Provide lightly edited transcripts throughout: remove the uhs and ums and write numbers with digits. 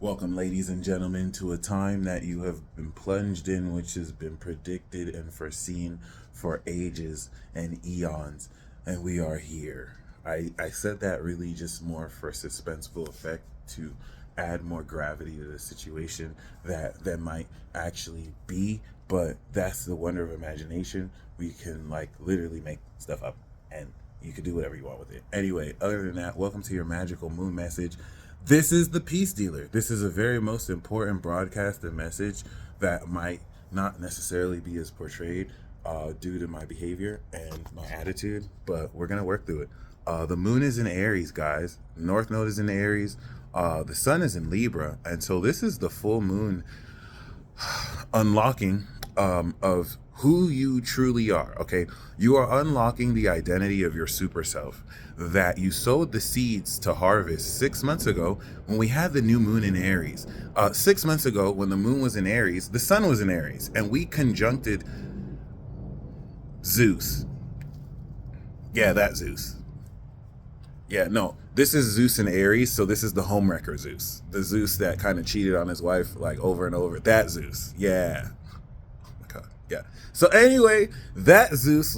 Welcome, ladies and gentlemen, to a time that you have been plunged in, which has been predicted and foreseen for ages and eons, and we are here. I said that really just more for suspenseful effect to add more gravity to the situation that might actually be, but that's the wonder of imagination. We can like literally make stuff up and you can do whatever you want with it. Anyway, other than that, welcome to your magical moon message. This is the peace dealer. This is a very most important broadcast and message that might not necessarily be as portrayed due to my behavior and my attitude, but we're going to work through it. The moon is in Aries, guys. North node is in Aries. The sun is in Libra. And so this is the full moon unlocking of who you truly are. Okay, you are unlocking the identity of your super self that you sowed the seeds to harvest 6 months ago when we had the new moon in Aries. 6 months ago, when the moon was in Aries, the sun was in Aries, and we conjuncted Zeus. Yeah, that Zeus. Yeah, no, this is Zeus in Aries, so this is the homewrecker Zeus, the Zeus that kind of cheated on his wife like over and over. That Zeus, yeah. Yeah. So anyway, that Zeus,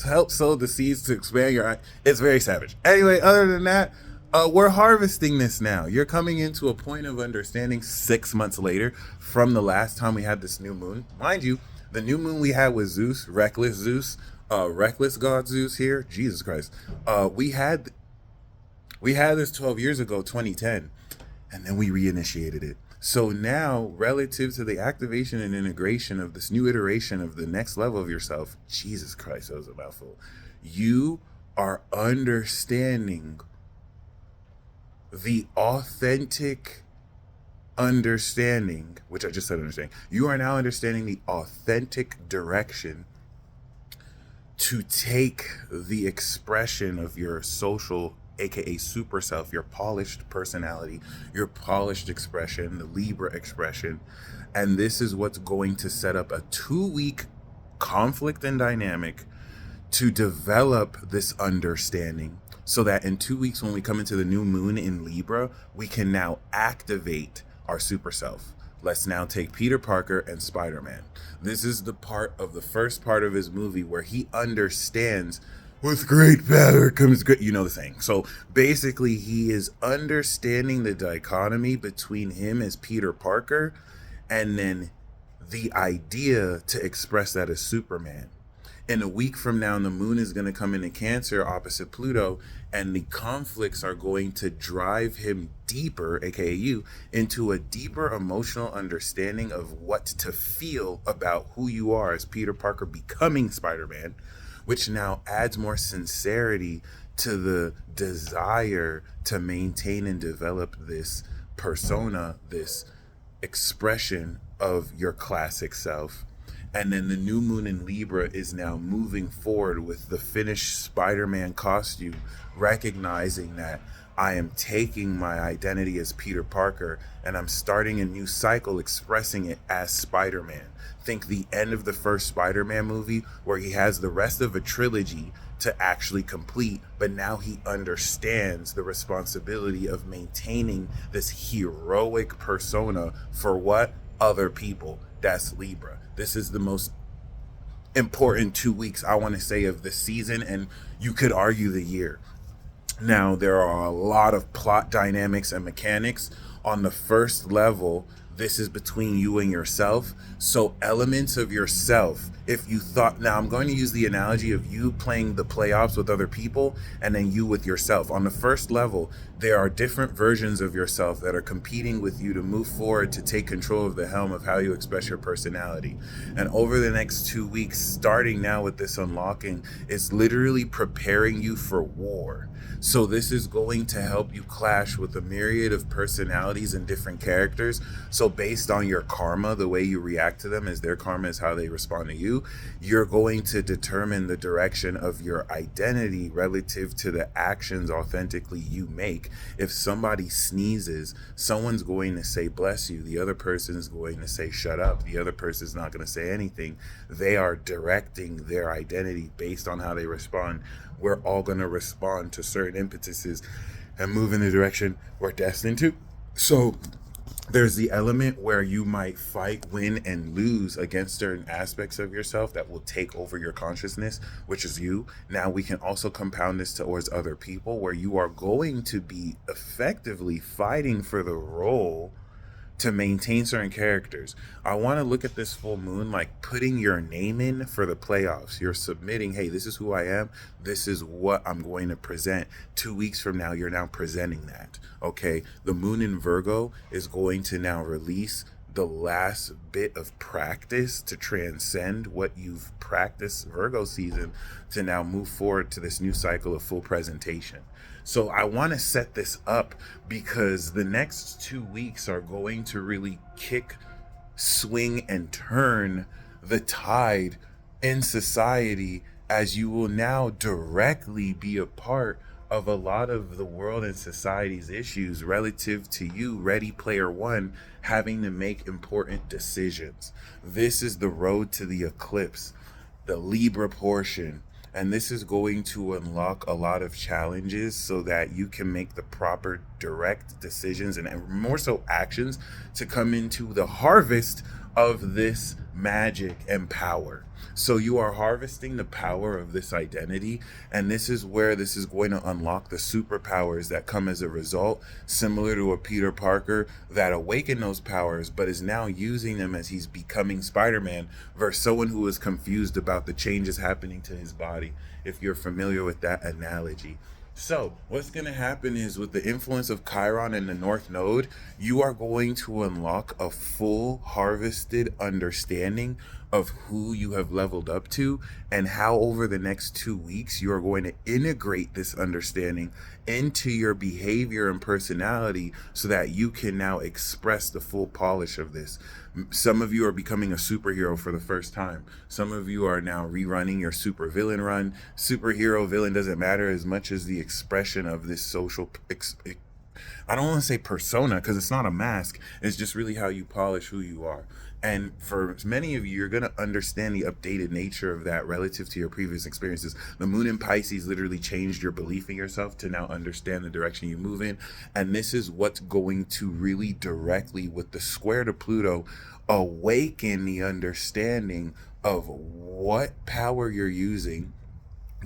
helped sow the seeds to expand your eye. It's very savage. Anyway, other than that, we're harvesting this now. You're coming into a point of understanding 6 months later from the last time we had this new moon. Mind you, the new moon we had was Zeus, reckless god Zeus here. Jesus Christ. We had this 12 years ago, 2010, and then we reinitiated it. So now, relative to the activation and integration of this new iteration of the next level of yourself, Jesus Christ, that was a mouthful. You are understanding the authentic understanding, which I just said understanding. You are now understanding the authentic direction to take the expression of your social, aka super self, your polished personality, your polished expression, the Libra expression. And this is what's going to set up a 2-week conflict and dynamic to develop this understanding so that in 2 weeks, when we come into the new moon in Libra, we can now activate our super self. Let's now take Peter Parker and Spider-Man. This is the part of the first part of his movie where he understands with great power comes great, you know the saying. So basically, he is understanding the dichotomy between him as Peter Parker and then the idea to express that as Superman. In a week from now, the moon is going to come into Cancer opposite Pluto, and the conflicts are going to drive him deeper, aka you, into a deeper emotional understanding of what to feel about who you are as Peter Parker becoming Spider-Man, which now adds more sincerity to the desire to maintain and develop this persona, this expression of your classic self. And then the new moon in Libra is now moving forward with the finished Spider-Man costume, recognizing that I am taking my identity as Peter Parker and I'm starting a new cycle expressing it as Spider-Man. Think the end of the first Spider-Man movie where he has the rest of a trilogy to actually complete, but now he understands the responsibility of maintaining this heroic persona for what? Other people. That's Libra. This is the most important 2 weeks, I want to say, of the season, and you could argue the year. Now, there are a lot of plot dynamics and mechanics. On the first level, this is between you and yourself. So elements of yourself, if you thought, now I'm going to use the analogy of you playing the playoffs with other people and then you with yourself. On the first level, there are different versions of yourself that are competing with you to move forward, to take control of the helm of how you express your personality. And over the next 2 weeks, starting now with this unlocking, is literally preparing you for war. So this is going to help you clash with a myriad of personalities and different characters. So based on your karma, the way you react to them as their karma is how they respond to you, you're going to determine the direction of your identity relative to the actions authentically you make. If somebody sneezes, someone's going to say bless you, the other person's going to say shut up, the other person's not going to say anything. They are directing their identity based on how they respond. We're all going to respond to certain impetuses and move in the direction we're destined to. So There's the element where you might fight, win, and lose against certain aspects of yourself that will take over your consciousness, which is you. Now, we can also compound this towards other people where you are going to be effectively fighting for the role to maintain certain characters. I want to look at this full moon like putting your name in for the playoffs. You're submitting, hey, this is who I am. This is what I'm going to present. 2 weeks from now, you're now presenting that. Okay. The moon in Virgo is going to now release the last bit of practice to transcend what you've practiced Virgo season to now move forward to this new cycle of full presentation. So I want to set this up because the next 2 weeks are going to really kick, swing, and turn the tide in society, as you will now directly be a part of a lot of the world and society's issues relative to you, Ready Player One, having to make important decisions. This is the road to the eclipse, the Libra portion. And this is going to unlock a lot of challenges so that you can make the proper direct decisions and more so actions to come into the harvest of this magic and power. So you are harvesting the power of this identity, and this is where this is going to unlock the superpowers that come as a result, similar to a Peter Parker that awakened those powers but is now using them as he's becoming Spider-Man, versus someone who is confused about the changes happening to his body, if you're familiar with that analogy. So what's going to happen is, with the influence of Chiron and the North Node, you are going to unlock a full harvested understanding of who you have leveled up to, and how over the next 2 weeks you are going to integrate this understanding into your behavior and personality so that you can now express the full polish of this. Some of you are becoming a superhero for the first time. Some of you are now rerunning your super villain run. Superhero, villain doesn't matter as much as the expression of this social I don't want to say persona, because it's not a mask. It's just really how you polish who you are. And for many of you, you're going to understand the updated nature of that relative to your previous experiences. The moon in Pisces literally changed your belief in yourself to now understand the direction you move in. And this is what's going to really directly, with the square to Pluto, awaken the understanding of what power you're using,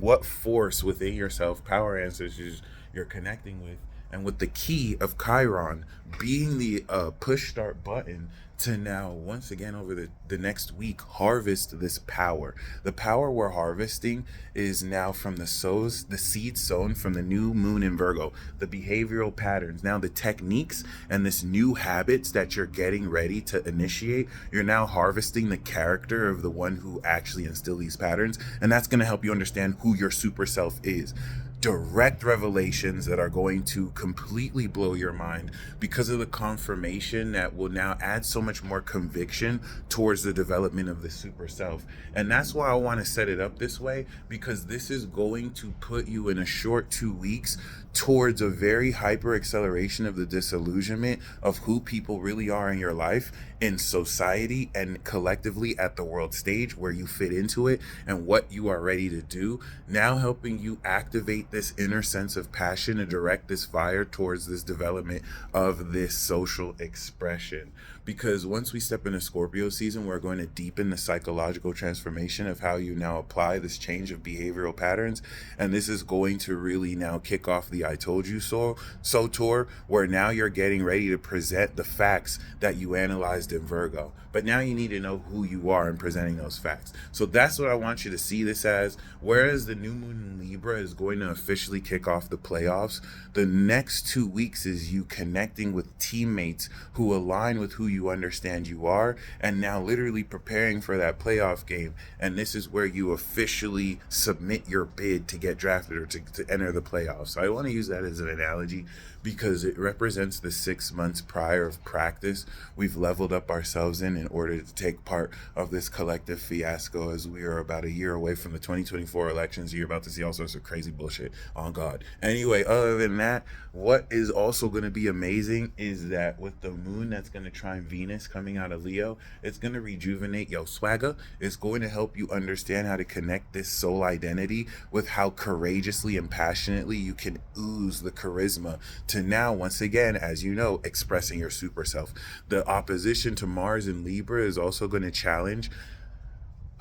what force within yourself, power ancestors you're connecting with, and with the key of Chiron being the push start button to now, once again, over the next week, harvest this power. The power we're harvesting is now from the seeds sown from the new moon in Virgo, the behavioral patterns, now the techniques and this new habits that you're getting ready to initiate. You're now harvesting the character of the one who actually instilled these patterns, and that's going to help you understand who your super self is. Direct revelations that are going to completely blow your mind because of the confirmation that will now add so much more conviction towards the development of the super self. And that's why I want to set it up this way, because this is going to put you in a short 2 weeks towards a very hyper acceleration of the disillusionment of who people really are in your life, in society, and collectively at the world stage where you fit into it and what you are ready to do. Now helping you activate this inner sense of passion and direct this fire towards this development of this social expression. Because once we step into Scorpio season, we're going to deepen the psychological transformation of how you now apply this change of behavioral patterns. And this is going to really now kick off the I Told You So tour, where now you're getting ready to present the facts that you analyzed in Virgo. But now you need to know who you are in presenting those facts. So that's what I want you to see this as. Whereas the new moon in Libra is going to officially kick off the playoffs, the next 2 weeks is you connecting with teammates who align with who you understand you are, and now literally preparing for that playoff game. And this is where you officially submit your bid to get drafted or to enter the playoffs. So I want to use that as an analogy because it represents the 6 months prior of practice we've leveled up ourselves in order to take part of this collective fiasco, as we are about a year away from the 2024 elections. You're about to see all sorts of crazy bullshit on God. Anyway, other than that, what is also going to be amazing is that with the moon that's going to trine Venus coming out of Leo, it's going to rejuvenate your swagger. It's going to help you understand how to connect this soul identity with how courageously and passionately you can ooze the charisma to now, once again, as you know, expressing your super self. The opposition to Mars in Libra is also going to challenge,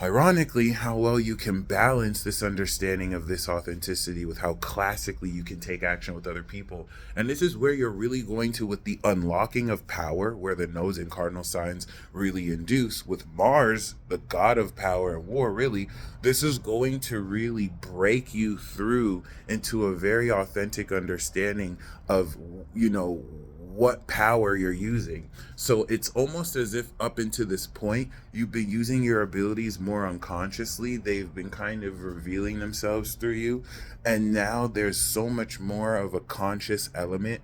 ironically, how well you can balance this understanding of this authenticity with how classically you can take action with other people. And this is where you're really going to, with the unlocking of power, where the nodes and cardinal signs really induce, with Mars, the god of power and war, really, this is going to really break you through into a very authentic understanding of, what power you're using. So it's almost as if up until this point, you've been using your abilities more unconsciously. They've been kind of revealing themselves through you. And now there's so much more of a conscious element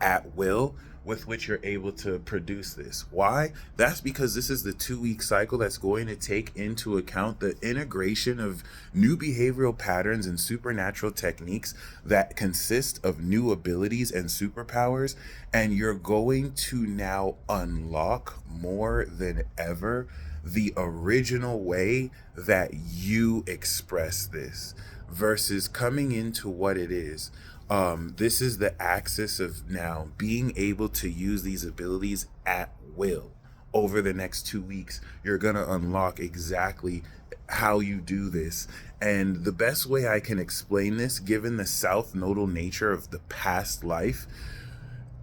at will with which you're able to produce this. Why? That's because this is the 2-week cycle that's going to take into account the integration of new behavioral patterns and supernatural techniques that consist of new abilities and superpowers. And you're going to now unlock more than ever the original way that you express this versus coming into what it is. This is the axis of now being able to use these abilities at will. Over the next 2 weeks, you're going to unlock exactly how you do this. And the best way I can explain this, given the south nodal nature of the past life,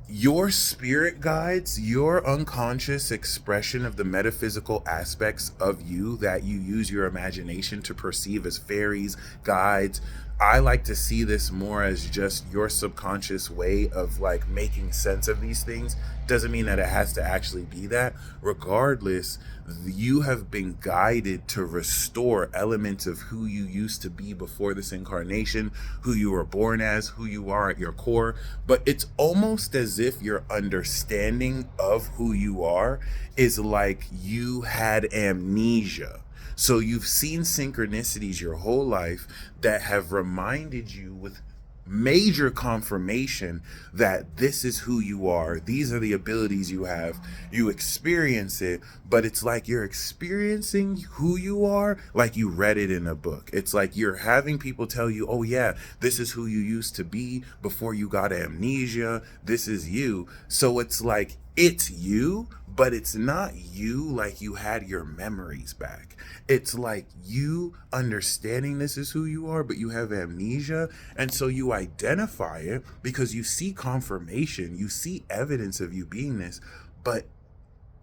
your spirit guides, your unconscious expression of the metaphysical aspects of you that you use your imagination to perceive as fairies, guides. I like to see this more as just your subconscious way of like making sense of these things. Doesn't mean that it has to actually be that. Regardless, you have been guided to restore elements of who you used to be before this incarnation, who you were born as, who you are at your core. But it's almost as if your understanding of who you are is like you had amnesia. So you've seen synchronicities your whole life that have reminded you with major confirmation that this is who you are. These are the abilities you have. You experience it, but it's like you're experiencing who you are like you read it in a book. It's like you're having people tell you, oh yeah, this is who you used to be before you got amnesia. This is you. So it's like it's you, but it's not you like you had your memories back. It's like you understanding this is who you are, but you have amnesia. And so you identify it because you see confirmation, you see evidence of you being this, but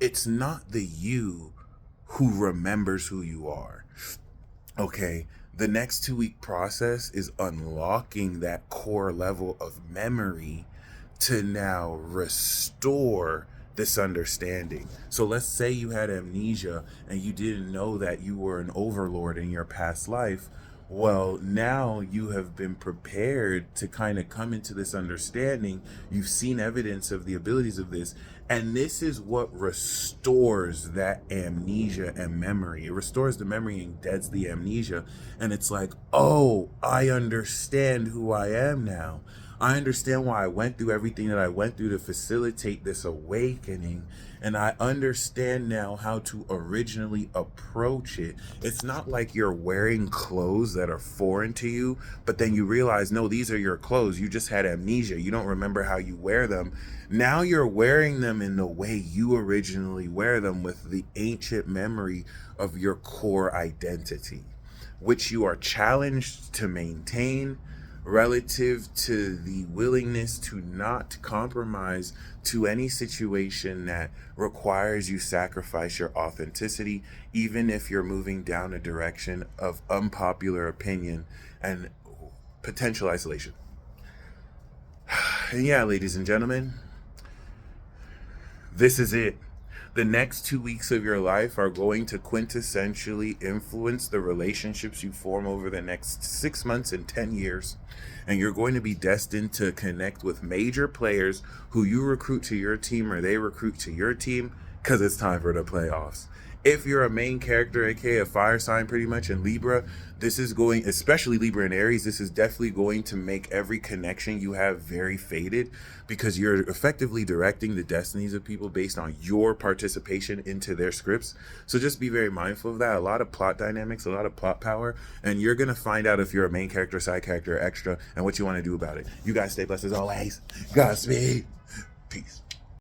it's not the you who remembers who you are. Okay, the next 2-week process is unlocking that core level of memory to now restore this understanding. So let's say you had amnesia and you didn't know that you were an overlord in your past life. Well, now you have been prepared to kind of come into this understanding. You've seen evidence of the abilities of this. And this is what restores that amnesia and memory. It restores the memory and deads the amnesia. And it's like, oh, I understand who I am now. I understand why I went through everything that I went through to facilitate this awakening. And I understand now how to originally approach it. It's not like you're wearing clothes that are foreign to you, but then you realize, no, these are your clothes. You just had amnesia. You don't remember how you wear them. Now you're wearing them in the way you originally wear them, with the ancient memory of your core identity, which you are challenged to maintain relative to the willingness to not compromise to any situation that requires you sacrifice your authenticity, even if you're moving down a direction of unpopular opinion and potential isolation. And yeah, ladies and gentlemen, this is it. The next 2 weeks of your life are going to quintessentially influence the relationships you form over the next 6 months and 10 years. And you're going to be destined to connect with major players who you recruit to your team or they recruit to your team, because it's time for the playoffs. If you're a main character, aka a fire sign pretty much, in Libra, this is going, especially Libra and Aries, this is definitely going to make every connection you have very faded, because you're effectively directing the destinies of people based on your participation into their scripts. So just be very mindful of that. A lot of plot dynamics, a lot of plot power, and you're going to find out if you're a main character, side character, extra, and what you want to do about it. You guys stay blessed as always. Godspeed. Peace.